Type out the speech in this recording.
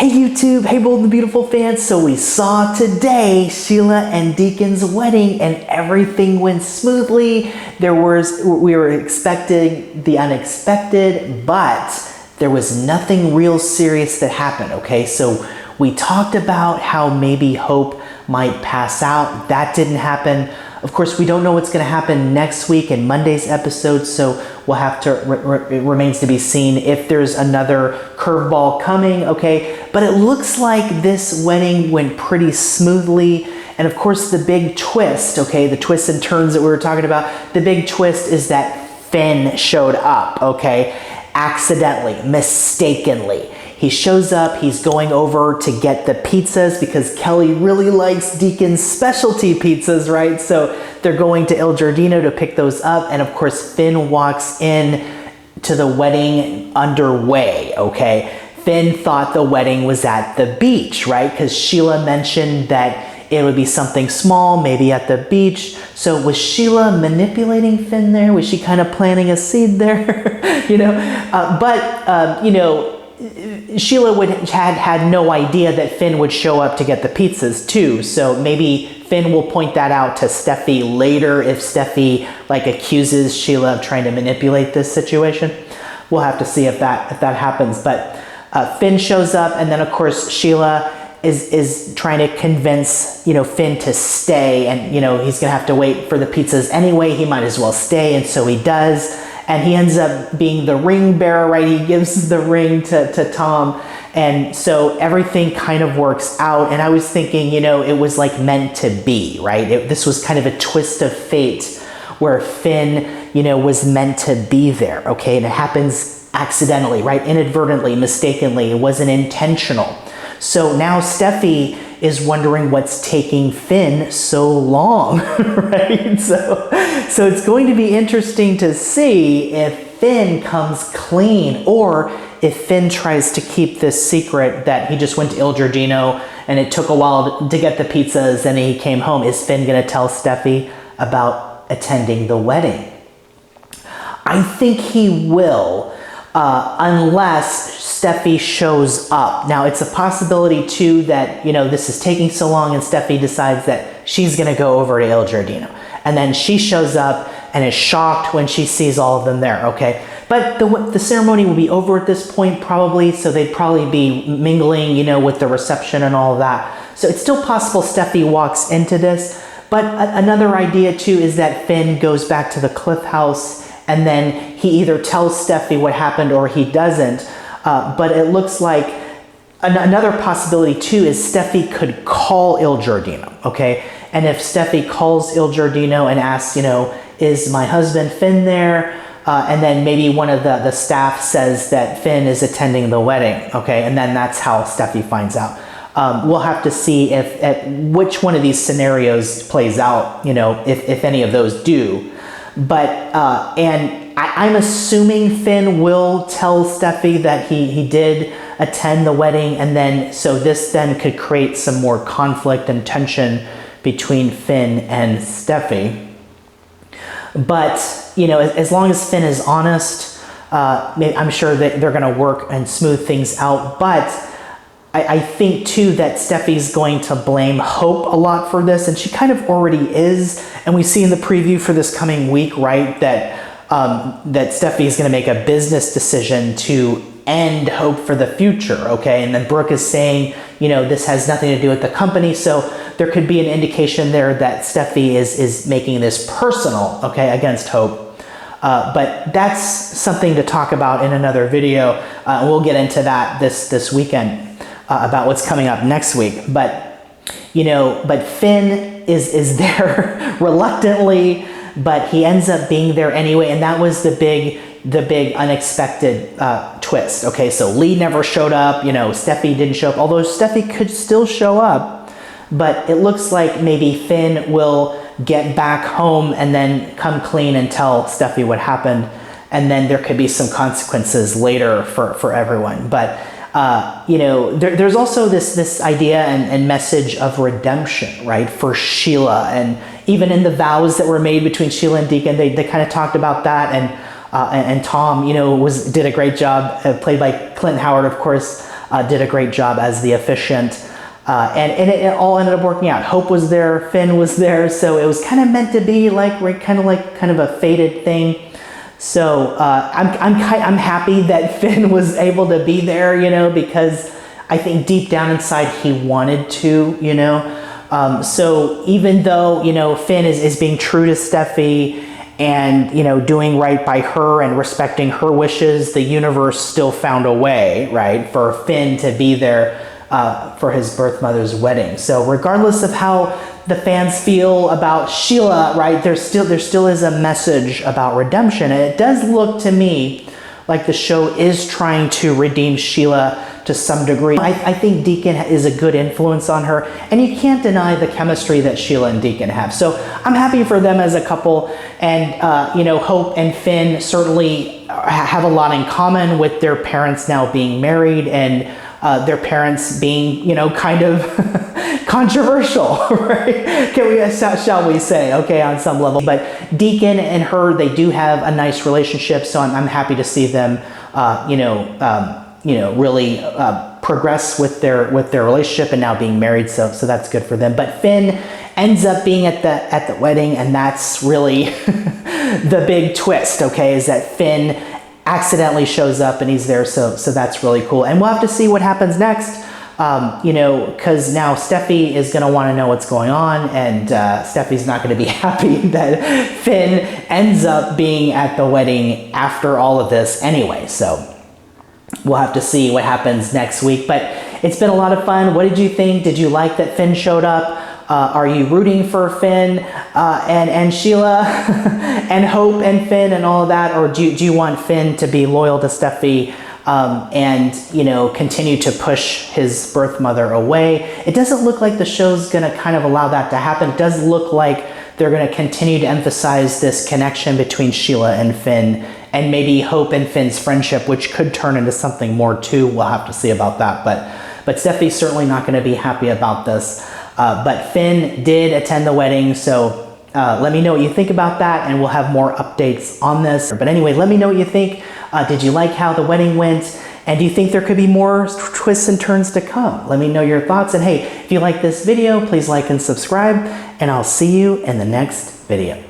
Hey YouTube, hey Bold and Beautiful fans. So we saw today Sheila and Deacon's wedding and everything went smoothly. We were expecting the unexpected, but there was nothing real serious that happened, okay? So we talked about how maybe Hope might pass out. That didn't happen. Of course, we don't know what's going to happen next week in Monday's episode, so we'll have to, it remains to be seen if there's another curveball coming, okay? But it looks like this wedding went pretty smoothly. And of course, the big twist, okay, the twists and turns that we were talking about, the big twist is that Finn showed up, okay? Accidentally, mistakenly. He shows up, he's going over to get the pizzas because Kelly really likes Deacon's specialty pizzas, right? So they're going to Il Giardino to pick those up. And of course, Finn walks in to the wedding underway, okay? Finn thought the wedding was at the beach, right? Because Sheila mentioned that it would be something small, maybe at the beach. So was Sheila manipulating Finn there? Was she kind of planting a seed there? You know, Sheila had no idea that Finn would show up to get the pizzas too. So maybe Finn will point that out to Steffy later if Steffy like accuses Sheila of trying to manipulate this situation. We'll have to see if that happens. But Finn shows up, and then of course Sheila is trying to convince, you know, Finn to stay, and you know, he's gonna have to wait for the pizzas anyway. He might as well stay, and so he does. And he ends up being the ring bearer, right? He gives the ring to Tom. And so everything kind of works out. And I was thinking, you know, it was like meant to be, right? This was kind of a twist of fate where Finn, you know, was meant to be there, okay? And it happens accidentally, right? Inadvertently, mistakenly. It wasn't intentional. So now Steffy is wondering what's taking Finn so long, right? So it's going to be interesting to see if Finn comes clean or if Finn tries to keep this secret that he just went to Il Giardino and it took a while to get the pizzas and he came home. Is Finn gonna tell Steffy about attending the wedding? I think he will, unless Steffy shows up. Now, it's a possibility too that, you know, this is taking so long and Steffy decides that she's gonna go over to Il Giardino. And then she shows up and is shocked when she sees all of them there, okay? But the ceremony will be over at this point probably, so they'd probably be mingling, you know, with the reception and all of that. So it's still possible Steffy walks into this. But another idea too is that Finn goes back to the Cliff House and then he either tells Steffy what happened or he doesn't. But it looks like another possibility too is Steffy could call Il Giardino, okay? And if Steffy calls Il Giardino and asks, you know, is my husband Finn there? And then maybe one of the staff says that Finn is attending the wedding, okay? And then that's how Steffy finds out. We'll have to see if which one of these scenarios plays out, you know, if any of those do. But, and I'm assuming Finn will tell Steffy that he did attend the wedding, and then so this then could create some more conflict and tension between Finn and Steffy. But, you know, as long as Finn is honest, I'm sure that they're going to work and smooth things out. But I think too that Steffy's going to blame Hope a lot for this, and she kind of already is. And we see in the preview for this coming week, right, that Steffy is going to make a business decision to end Hope for the future, okay? And then Brooke is saying, you know, this has nothing to do with the company, so there could be an indication there that Steffy is making this personal, okay, against Hope. But that's something to talk about in another video. We'll get into that this weekend about what's coming up next week. But, you know, but Finn is there reluctantly, but he ends up being there anyway, and that was the big unexpected twist. Okay, so Lee never showed up, you know, Steffy didn't show up, although Steffy could still show up, but it looks like maybe Finn will get back home and then come clean and tell Steffy what happened, and then there could be some consequences later for everyone. But you know, there's also this idea and message of redemption, right, for Sheila. And even in the vows that were made between Sheila and Deacon, they kind of talked about that. And Tom, you know, did a great job, played by Clint Howard, of course, did a great job as the officiant. And it all ended up working out. Hope was there, Finn was there, so it was kind of meant to be like kind of a fated thing. So I'm happy that Finn was able to be there, you know, because I think deep down inside he wanted to, you know. So even though, you know, Finn is being true to Steffy and, you know, doing right by her and respecting her wishes, the universe still found a way, right, for Finn to be there for his birth mother's wedding. So regardless of how the fans feel about Sheila, right, there still is a message about redemption. And it does look to me like the show is trying to redeem Sheila to some degree. I think Deacon is a good influence on her, and you can't deny the chemistry that Sheila and Deacon have. So I'm happy for them as a couple, and you know, Hope and Finn certainly have a lot in common with their parents now being married, and their parents being, you know, kind of controversial, right? Shall we say, okay, on some level. But Deacon and her, they do have a nice relationship, so I'm happy to see them, really progress with their relationship and now being married. So that's good for them. But Finn ends up being at the wedding, and that's really the big twist. Okay, is that Finn accidentally shows up and he's there, so that's really cool. And we'll have to see what happens next, you know, because now Steffy is going to want to know what's going on, and Steffy's not going to be happy that Finn ends up being at the wedding after all of this anyway. So we'll have to see what happens next week. But it's been a lot of fun. What did you think? Did you like that Finn showed up? Are you rooting for Finn and Sheila and Hope and Finn and all of that? Or do you want Finn to be loyal to Steffy and, you know, continue to push his birth mother away? It doesn't look like the show's going to kind of allow that to happen. It does look like they're going to continue to emphasize this connection between Sheila and Finn, and maybe Hope and Finn's friendship, which could turn into something more too. We'll have to see about that. But Steffy's certainly not going to be happy about this. But Finn did attend the wedding, so let me know what you think about that, and we'll have more updates on this. But anyway, let me know what you think. Did you like how the wedding went? And do you think there could be more twists and turns to come? Let me know your thoughts. And hey, if you like this video, please like and subscribe, and I'll see you in the next video.